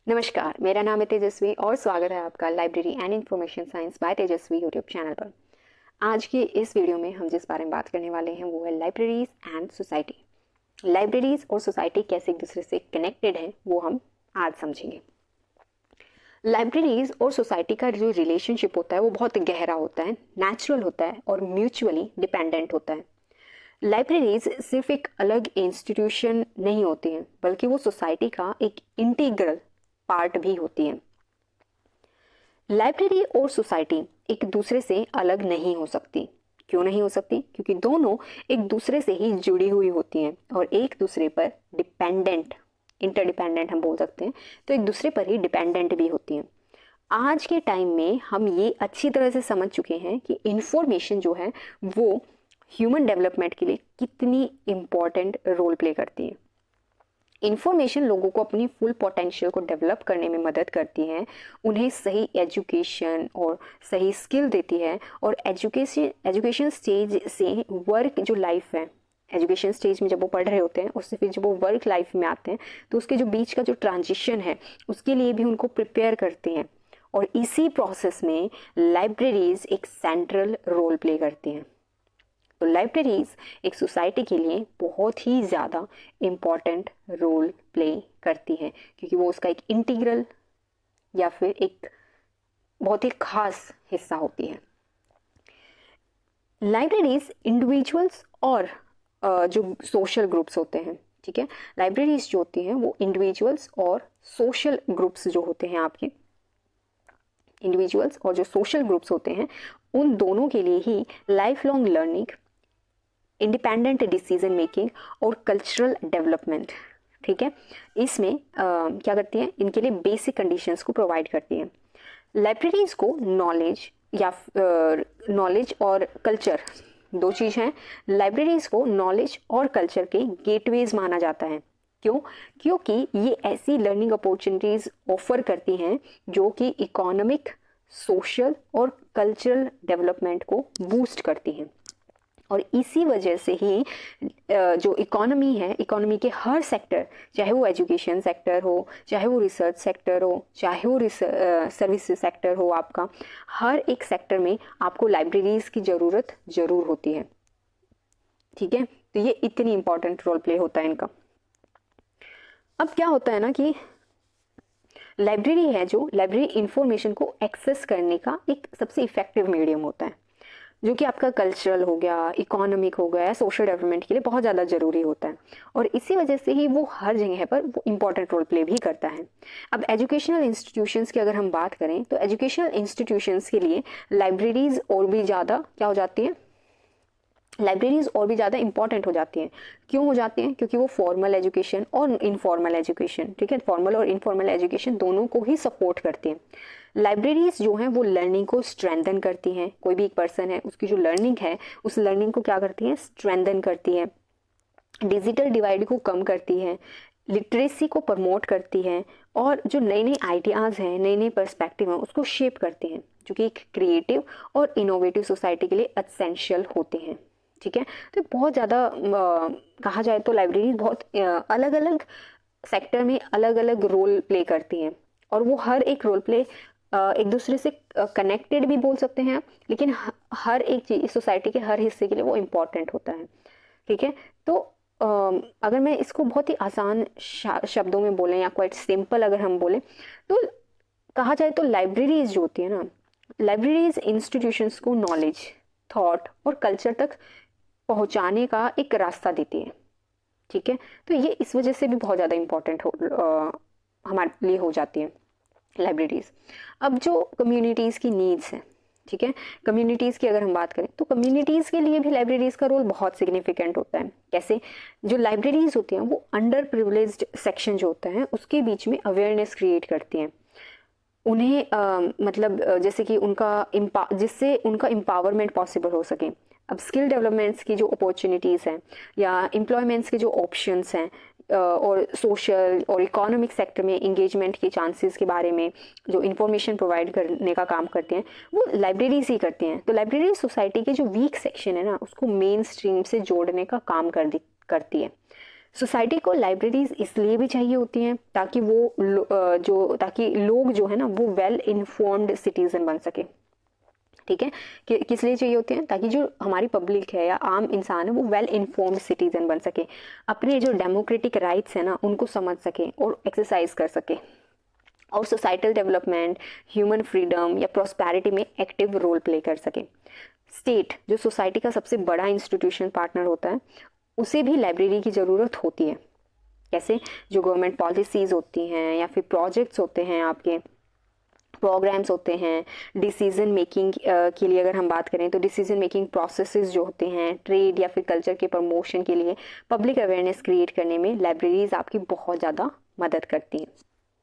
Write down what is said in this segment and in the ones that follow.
नमस्कार, मेरा नाम है तेजस्वी और स्वागत है आपका library and information science by Tejasvi YouTube channel पर। आज की इस वीडियो में हम जिस बारे में बात करने वाले हैं वो है लाइब्रेरीज एंड सोसाइटी। लाइब्रेरीज और सोसाइटी कैसे एक दूसरे से कनेक्टेड है वो हम आज समझेंगे। लाइब्रेरीज और सोसाइटी का जो रिलेशनशिप होता है वो बहुत गहरा होता है, नेचुरल होता है और म्यूचुअली डिपेंडेंट होता है। लाइब्रेरीज सिर्फ एक अलग इंस्टीट्यूशन नहीं होती हैं, बल्कि वो सोसाइटी का एक इंटीग्रल पार्ट भी होती है। लाइब्रेरी और सोसाइटी एक दूसरे से अलग नहीं हो सकती। क्यों नहीं हो सकती? क्योंकि दोनों एक दूसरे से ही जुड़ी हुई होती हैं और एक दूसरे पर डिपेंडेंट, इंटरडिपेंडेंट हम बोल सकते हैं, तो एक दूसरे पर ही डिपेंडेंट भी होती हैं। आज के टाइम में हम ये अच्छी तरह से समझ चुके हैं कि इंफॉर्मेशन जो है वो ह्यूमन डेवलपमेंट के लिए कितनी इम्पॉर्टेंट रोल प्ले करती है। इंफॉर्मेशन लोगों को अपनी फुल पोटेंशियल को डेवलप करने में मदद करती है, उन्हें सही एजुकेशन और सही स्किल देती है और एजुकेशन स्टेज से वर्क जो लाइफ है, एजुकेशन स्टेज में जब वो पढ़ रहे होते हैं उससे फिर जब वो वर्क लाइफ में आते हैं तो उसके जो बीच का जो ट्रांजिशन है उसके लिए भी उनको प्रिपेयर करते हैं। और इसी प्रोसेस में लाइब्रेरीज एक सेंट्रल रोल प्ले करती हैं। तो लाइब्रेरीज एक सोसाइटी के लिए बहुत ही ज़्यादा इम्पॉर्टेंट रोल प्ले करती है, क्योंकि वो उसका एक इंटीग्रल या फिर एक बहुत ही खास हिस्सा होती है। लाइब्रेरीज इंडिविजुअल्स और जो सोशल ग्रुप्स होते हैं, ठीक है, लाइब्रेरीज जो होती हैं वो इंडिविजुअल्स और सोशल ग्रुप्स जो होते हैं, आपके इंडिविजुअल्स और जो सोशल ग्रुप्स होते हैं उन दोनों के लिए ही life long learning, independent decision making और कल्चरल डेवलपमेंट, ठीक है, इसमें क्या करती हैं, इनके लिए बेसिक कंडीशंस को प्रोवाइड करती हैं। लाइब्रेरीज को नॉलेज और कल्चर, दो चीज़ हैं। लाइब्रेरीज को नॉलेज और कल्चर के गेटवेज माना जाता है। क्यों? क्योंकि ये ऐसी लर्निंग अपॉर्चुनिटीज ऑफर करती हैं जो कि इकोनॉमिक, सोशल और कल्चरल डेवलपमेंट को बूस्ट करती हैं। और इसी वजह से ही जो इकोनॉमी है, इकोनॉमी के हर सेक्टर, चाहे वो एजुकेशन सेक्टर हो, चाहे वो रिसर्च सेक्टर हो, चाहे वो सर्विस सेक्टर हो, आपका हर एक सेक्टर में आपको लाइब्रेरीज की ज़रूरत ज़रूर होती है। ठीक है, तो ये इतनी इंपॉर्टेंट रोल प्ले होता है इनका। अब क्या होता है ना कि लाइब्रेरी है, जो लाइब्रेरी इंफॉर्मेशन को एक्सेस करने का एक सबसे इफेक्टिव मीडियम होता है, जो कि आपका कल्चरल हो गया, इकोनॉमिक हो गया, सोशल डेवलपमेंट के लिए बहुत ज़्यादा ज़रूरी होता है। और इसी वजह से ही वो हर जगह पर वो इम्पॉर्टेंट रोल प्ले भी करता है। अब एजुकेशनल इंस्टीट्यूशंस की अगर हम बात करें तो एजुकेशनल इंस्टीट्यूशंस के लिए लाइब्रेरीज और भी ज़्यादा क्या हो जाती हैं, लाइब्रेरीज और भी ज़्यादा इंपॉर्टेंट हो जाती हैं। क्यों हो जाती हैं? क्योंकि वो फॉर्मल एजुकेशन और इनफॉर्मल एजुकेशन, ठीक है, फॉर्मल और इनफॉर्मल एजुकेशन दोनों को ही सपोर्ट करती हैं। लाइब्रेरीज जो हैं वो लर्निंग को स्ट्रेंथन करती हैं। कोई भी एक पर्सन है, उसकी जो लर्निंग है उस लर्निंग को क्या करती हैं, स्ट्रेंथन करती है, डिजिटल डिवाइड को कम करती है, लिटरेसी को प्रमोट करती है और जो नए नए आइडियाज़ हैं, नए नए पर्सपेक्टिव हैं उसको शेप करती हैं, जो कि एक क्रिएटिव और इनोवेटिव सोसाइटी के लिए एसेंशियल होते हैं। ठीक है, तो बहुत ज़्यादा कहा जाए तो लाइब्रेरी बहुत अलग अलग सेक्टर में अलग अलग रोल प्ले करती हैं और वो हर एक रोल प्ले एक दूसरे से कनेक्टेड भी बोल सकते हैं, लेकिन हर एक चीज़ सोसाइटी के हर हिस्से के लिए वो इम्पॉर्टेंट होता है। ठीक है, तो अगर मैं इसको बहुत ही आसान शब्दों में बोलें या क्वाइट सिंपल अगर हम बोलें तो कहा जाए तो लाइब्रेरीज जो होती है ना, लाइब्रेरीज इंस्टीट्यूशंस को नॉलेज, थॉट और कल्चर तक पहुंचाने का एक रास्ता देती है। ठीक है, तो ये इस वजह से भी बहुत ज़्यादा इम्पोर्टेंट हमारे लिए हो जाती है लाइब्रेरीज। अब जो कम्युनिटीज़ की नीड्स हैं, ठीक है, कम्युनिटीज़ की अगर हम बात करें तो कम्युनिटीज़ के लिए भी लाइब्रेरीज़ का रोल बहुत सिग्निफिकेंट होता है। कैसे? जो लाइब्रेरीज़ होती हैं वो अंडर प्रिविलेज्ड सेक्शन जो होता है उसके बीच में अवेयरनेस क्रिएट करती हैं। उन्हें मतलब जैसे कि जिससे उनका एम्पावरमेंट पॉसिबल हो सके। अब स्किल डेवलपमेंट्स की जो अपॉर्चुनिटीज़ हैं या एम्प्लॉयमेंट्स के जो ऑप्शंस हैं और सोशल और इकोनॉमिक सेक्टर में इंगेजमेंट के चांसेस के बारे में जो इन्फॉर्मेशन प्रोवाइड करने का काम करते हैं वो लाइब्रेरीज ही करती हैं। तो लाइब्रेरी सोसाइटी के जो वीक सेक्शन है ना उसको मेन स्ट्रीम से जोड़ने का काम करती है। सोसाइटी को लाइब्रेरीज इसलिए भी चाहिए होती हैं ताकि ताकि लोग जो है ना वो वेल इन्फॉर्म्ड सिटीजन बन सके। ठीक है, कि किस लिए चाहिए होते हैं? ताकि जो हमारी पब्लिक है या आम इंसान है वो वेल इन्फॉर्म्ड सिटीजन बन सके, अपने जो डेमोक्रेटिक राइट्स है ना उनको समझ सके और एक्सरसाइज कर सके, और सोसाइटल डेवलपमेंट, ह्यूमन फ्रीडम या प्रॉस्पेरिटी में एक्टिव रोल प्ले कर सके। स्टेट जो सोसाइटी का सबसे बड़ा इंस्टीट्यूशन पार्टनर होता है, उसे भी लाइब्रेरी की ज़रूरत होती है। कैसे? जो गवर्नमेंट पॉलिसीज़ होती हैं या फिर प्रोजेक्ट्स होते हैं, आपके प्रोग्राम्स होते हैं, डिसीजन मेकिंग के लिए अगर हम बात करें तो डिसीजन मेकिंग प्रोसेसेस जो होते हैं, ट्रेड या फिर कल्चर के प्रमोशन के लिए पब्लिक अवेयरनेस क्रिएट करने में लाइब्रेरीज आपकी बहुत ज़्यादा मदद करती हैं।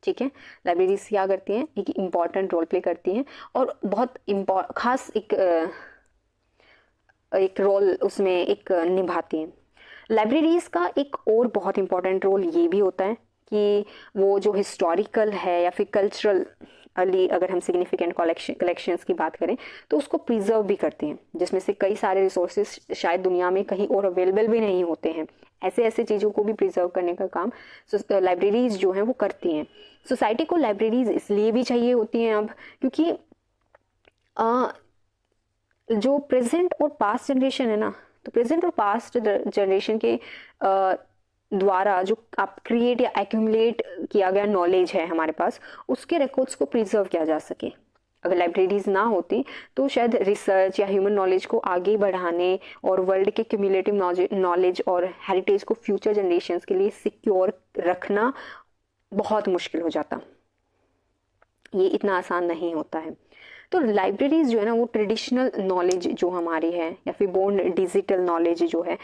ठीक है, लाइब्रेरीज क्या करती हैं? एक इम्पॉर्टेंट रोल प्ले करती हैं और बहुत खास एक रोल उसमें एक निभाती हैं। लाइब्रेरीज का एक और बहुत इम्पॉर्टेंट रोल ये भी होता है कि वो जो हिस्टोरिकल है या फिर कल्चरल अगर हम सिग्निफिकेंट कलेक्शंस की बात करें तो उसको प्रिजर्व भी करते हैं, जिसमें से कई सारे रिसोर्सेज शायद दुनिया में कहीं और अवेलेबल भी नहीं होते हैं। ऐसे चीज़ों को भी प्रिजर्व करने का काम लाइब्रेरीज जो हैं वो करती हैं। सोसाइटी को लाइब्रेरीज इसलिए भी चाहिए होती हैं अब क्योंकि जो प्रेजेंट और पास्ट जनरेशन है ना, तो प्रेजेंट और पास्ट जनरेशन के द्वारा जो आप क्रिएट या एक्यूमुलेट किया गया नॉलेज है हमारे पास, उसके रिकॉर्ड्स को प्रिजर्व किया जा सके। अगर लाइब्रेरीज ना होती तो शायद रिसर्च या ह्यूमन नॉलेज को आगे बढ़ाने और वर्ल्ड के क्यूमुलेटिव नॉलेज और हेरिटेज को फ्यूचर जनरेशन्स के लिए सिक्योर रखना बहुत मुश्किल हो जाता। ये इतना आसान नहीं होता है। तो लाइब्रेरीज जो है ना वो ट्रेडिशनल नॉलेज जो हमारी है या फिर बोर्न डिजिटल नॉलेज जो है,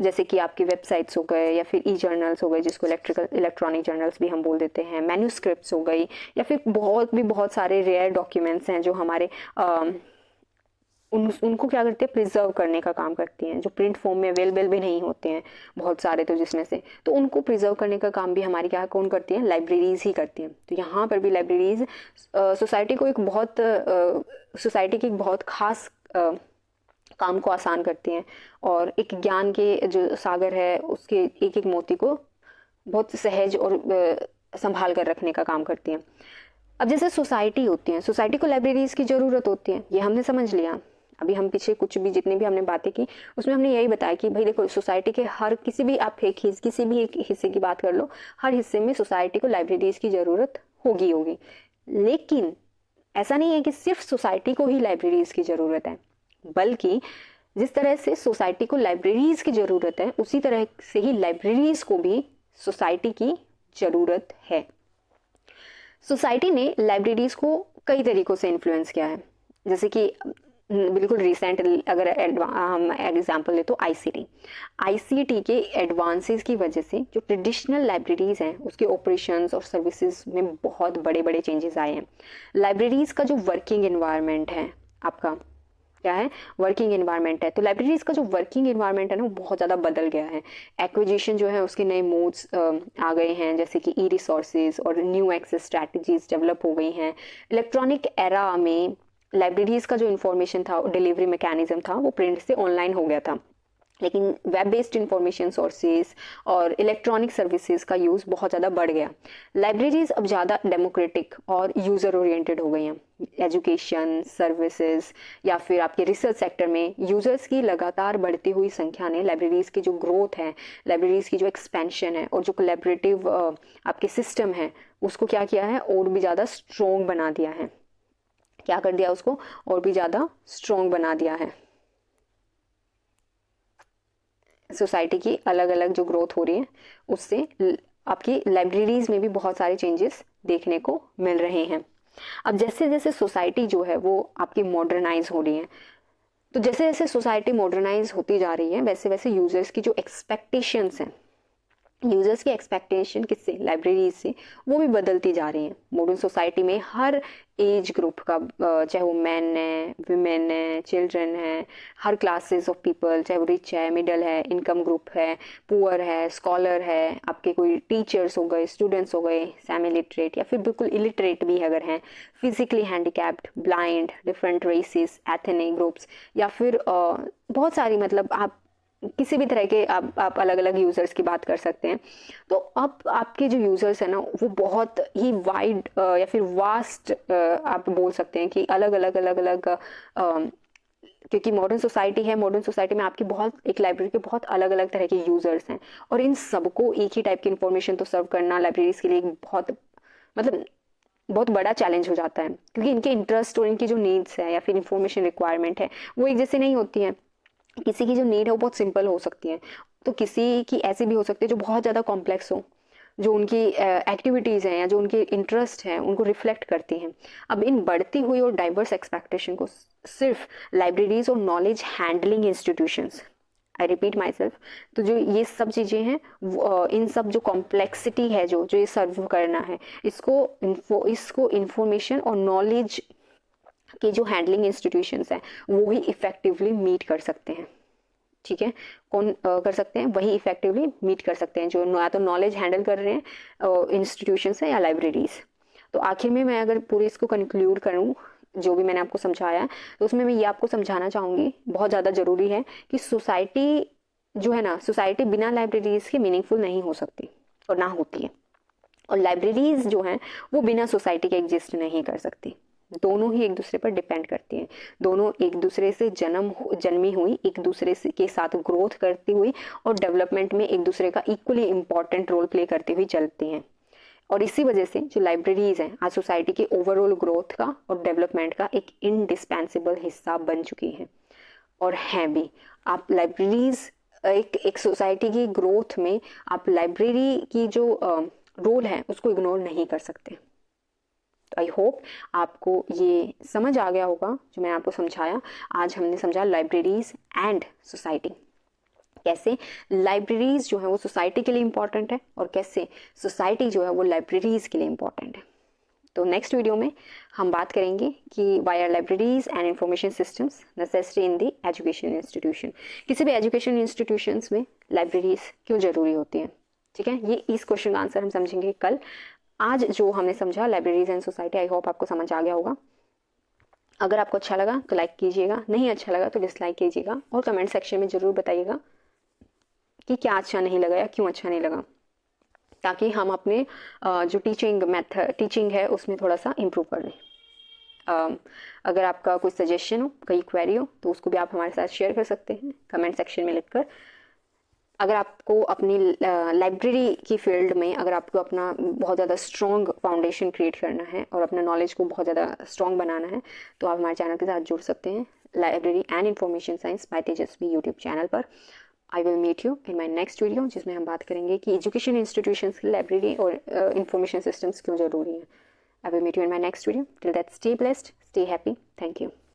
जैसे कि आपकी वेबसाइट्स हो गए या फिर ई जर्नल्स हो गए जिसको इलेक्ट्रॉनिक जर्नल्स भी हम बोल देते हैं, मैन्यूस्क्रिप्ट्स हो गई या फिर बहुत सारे रेयर डॉक्यूमेंट्स हैं जो हमारे उनको क्या करते हैं? प्रिजर्व करने का काम करती हैं, जो प्रिंट फॉर्म में अवेलेबल भी नहीं होते हैं बहुत सारे, तो जिसमें से तो उनको प्रिजर्व करने का काम भी हमारी कौन करती हैं? लाइब्रेरीज ही करती हैं। तो यहाँ पर भी लाइब्रेरीज सोसाइटी की एक बहुत खास काम को आसान करती हैं और एक ज्ञान के जो सागर है उसके एक मोती को बहुत सहज और संभाल कर रखने का काम करती हैं। अब जैसे सोसाइटी होती है, सोसाइटी को लाइब्रेरीज की ज़रूरत होती है, ये हमने समझ लिया। अभी हम पीछे जितनी भी हमने बातें की उसमें हमने यही बताया कि भाई देखो, सोसाइटी के किसी भी एक हिस्से की बात कर लो, हर हिस्से में सोसाइटी को लाइब्रेरीज की ज़रूरत होगी। लेकिन ऐसा नहीं है कि सिर्फ सोसाइटी को ही लाइब्रेरीज की ज़रूरत है, बल्कि जिस तरह से सोसाइटी को लाइब्रेरीज की ज़रूरत है उसी तरह से ही लाइब्रेरीज को भी सोसाइटी की ज़रूरत है। सोसाइटी ने लाइब्रेरीज को कई तरीकों से इन्फ्लुएंस किया है, जैसे कि बिल्कुल रिसेंट अगर हम एग्जांपल ले तो आईसीटी के एडवांसेस की वजह से जो ट्रेडिशनल लाइब्रेरीज हैं उसके ऑपरेशंस और सर्विसेज में बहुत बड़े बड़े चेंजेस आए हैं। लाइब्रेरीज का जो वर्किंग एनवायरनमेंट है, आपका क्या है? वर्किंग एनवायरनमेंट है। तो लाइब्रेरीज का जो वर्किंग एनवायरनमेंट है ना वो बहुत ज़्यादा बदल गया है। एक्विजिशन जो है उसके नए मोड्स आ गए हैं, जैसे कि ई रिसोर्सेज और न्यू एक्सेस स्ट्रैटेजीज डेवलप हो गई हैं। इलेक्ट्रॉनिक एरा में लाइब्रेरीज का जो इन्फॉर्मेशन था, डिलीवरी मैकेनिज्म था, वो प्रिंट से ऑनलाइन हो गया था, लेकिन वेब बेस्ड इंफॉर्मेशन सोर्सेज और इलेक्ट्रॉनिक सर्विसेज का यूज़ बहुत ज़्यादा बढ़ गया। लाइब्रेरीज अब ज़्यादा डेमोक्रेटिक और यूज़र ओरिएंटेड हो गई हैं। एजुकेशन, सर्विसेज या फिर आपके रिसर्च सेक्टर में यूज़र्स की लगातार बढ़ती हुई संख्या ने लाइब्रेरीज की जो ग्रोथ है, लाइब्रेरीज की जो एक्सपेंशन है और जो कोलैबोरेटिव आपके सिस्टम है उसको क्या किया है? और भी ज़्यादा स्ट्रॉन्ग बना दिया है। क्या कर दिया? उसको और भी ज़्यादा स्ट्रॉन्ग बना दिया है। सोसाइटी की अलग अलग जो ग्रोथ हो रही है उससे आपकी लाइब्रेरीज में भी बहुत सारे चेंजेस देखने को मिल रहे हैं। अब जैसे जैसे सोसाइटी जो है वो आपकी मॉडर्नाइज हो रही है, तो जैसे जैसे सोसाइटी मॉडर्नाइज होती जा रही है वैसे वैसे यूजर्स की जो एक्सपेक्टेशंस हैं, यूजर्स की एक्सपेक्टेशन किससे? लाइब्रेरीज से, वो भी बदलती जा रही हैं। मॉडर्न सोसाइटी में हर एज ग्रुप का, चाहे वो मैन है, विमेन है, चिल्ड्रन है, हर क्लासेस ऑफ पीपल, चाहे वो रिच है, मिडल है, इनकम ग्रुप है, पुअर है, स्कॉलर है, आपके कोई टीचर्स हो गए, स्टूडेंट्स हो गए, सेमी लिटरेट या फिर बिल्कुल इलिटरेट भी अगर हैं, physically handicapped, blind, different races, ethnic groups या फिर बहुत सारी, मतलब आप किसी भी तरह के आप अलग अलग यूज़र्स की बात कर सकते हैं। तो अब आपके जो यूज़र्स हैं ना वो बहुत ही वाइड या फिर वास्ट आप बोल सकते हैं कि अलग अलग अलग अलग क्योंकि मॉडर्न सोसाइटी है, मॉडर्न सोसाइटी में आपकी बहुत एक लाइब्रेरी के बहुत अलग अलग तरह के यूज़र्स हैं और इन सबको एक ही टाइप की इन्फॉर्मेशन तो सर्व करना लाइब्रेरीज के लिए एक बहुत मतलब बहुत बड़ा चैलेंज हो जाता है, क्योंकि इनके इंटरेस्ट और इनकी जो नीड्स है या फिर इंफॉर्मेशन रिक्वायरमेंट है वो एक जैसे नहीं होती है। किसी की जो नीड है वो बहुत सिंपल हो सकती है, तो किसी की ऐसी भी हो सकती है जो बहुत ज़्यादा कॉम्प्लेक्स हो, जो उनकी एक्टिविटीज़ हैं या जो उनके इंटरेस्ट हैं उनको रिफ्लेक्ट करती हैं। अब इन बढ़ती हुई और डाइवर्स एक्सपेक्टेशन को सिर्फ लाइब्रेरीज और knowledge handling institutions, I repeat my self, तो जो ये सब चीज़ें हैं इन सब जो कॉम्प्लेक्सिटी है जो जो ये सर्व करना है, इसको इंफॉर्मेशन और नॉलेज के जो हैंडलिंग इंस्टीट्यूशंस हैं वो ही इफेक्टिवली मीट कर सकते हैं। ठीक है, कौन कर सकते हैं? वही इफेक्टिवली मीट कर सकते हैं जो या तो नॉलेज हैंडल कर रहे हैं इंस्टीट्यूशंस हैं या लाइब्रेरीज। तो आखिर में मैं अगर पूरे इसको कंक्लूड करूँ, जो भी मैंने आपको समझाया, तो उसमें मैं ये आपको समझाना चाहूँगी, बहुत ज़्यादा ज़रूरी है कि सोसाइटी जो है ना, सोसाइटी बिना लाइब्रेरीज के मीनिंगफुल नहीं हो सकती और ना होती है, और लाइब्रेरीज जो हैं वो बिना सोसाइटी के एग्जिस्ट नहीं कर सकती। दोनों ही एक दूसरे पर डिपेंड करती हैं, दोनों एक दूसरे से जन्मी हुई, एक दूसरे से के साथ ग्रोथ करती हुई और डेवलपमेंट में एक दूसरे का इक्वली इम्पॉर्टेंट रोल प्ले करती हुई चलती हैं। और इसी वजह से जो लाइब्रेरीज हैं आज सोसाइटी के ओवरऑल ग्रोथ का और डेवलपमेंट का एक इंडिस्पेंसिबल हिस्सा बन चुकी हैं और हैं भी। आप लाइब्रेरीज एक सोसाइटी की ग्रोथ में आप लाइब्रेरी की जो रोल है उसको इग्नोर नहीं कर सकते। तो आई होप आपको ये समझ आ गया होगा जो मैंने आपको समझाया। आज हमने समझा लाइब्रेरीज एंड सोसाइटी, कैसे लाइब्रेरीज जो है वो सोसाइटी के लिए इम्पॉर्टेंट है और कैसे सोसाइटी जो है वो लाइब्रेरीज के लिए इम्पॉर्टेंट है। तो नेक्स्ट वीडियो में हम बात करेंगे कि why are libraries and information systems necessary in the education institution. किसी भी एजुकेशन इंस्टीट्यूशंस में लाइब्रेरीज क्यों जरूरी होती हैं। ठीक है, ये इस क्वेश्चन का आंसर हम समझेंगे कल। आज जो हमने समझा libraries and society, I hope आपको समझ आ गया होगा। अगर आपको अच्छा लगा तो लाइक कीजिएगा, नहीं अच्छा लगा तो डिसलाइक कीजिएगा और कमेंट सेक्शन में ज़रूर बताइएगा कि क्या अच्छा नहीं लगा या क्यों अच्छा नहीं लगा, ताकि हम अपने जो टीचिंग है उसमें थोड़ा सा इम्प्रूव कर लें। अगर आपका कोई सजेशन हो, कोई क्वेरी हो, तो उसको भी आप हमारे साथ शेयर कर सकते हैं कमेंट सेक्शन में लिखकर। अगर आपको अपनी लाइब्रेरी की फील्ड में अगर आपको अपना बहुत ज़्यादा स्ट्रॉन्ग फाउंडेशन क्रिएट करना है और अपना नॉलेज को बहुत ज़्यादा स्ट्रॉन्ग बनाना है, तो आप हमारे चैनल के साथ जुड़ सकते हैं, library and information science by Tejasvi YouTube channel पर। I will meet you in my next video, जिसमें हम बात करेंगे कि एजुकेशन इंस्टीट्यूशंस की लाइब्रेरी और इंफॉर्मेशन सिस्टम्स क्यों ज़रूरी हैं। I will meet you in my next video. Till that stay blessed, stay happy, thank you.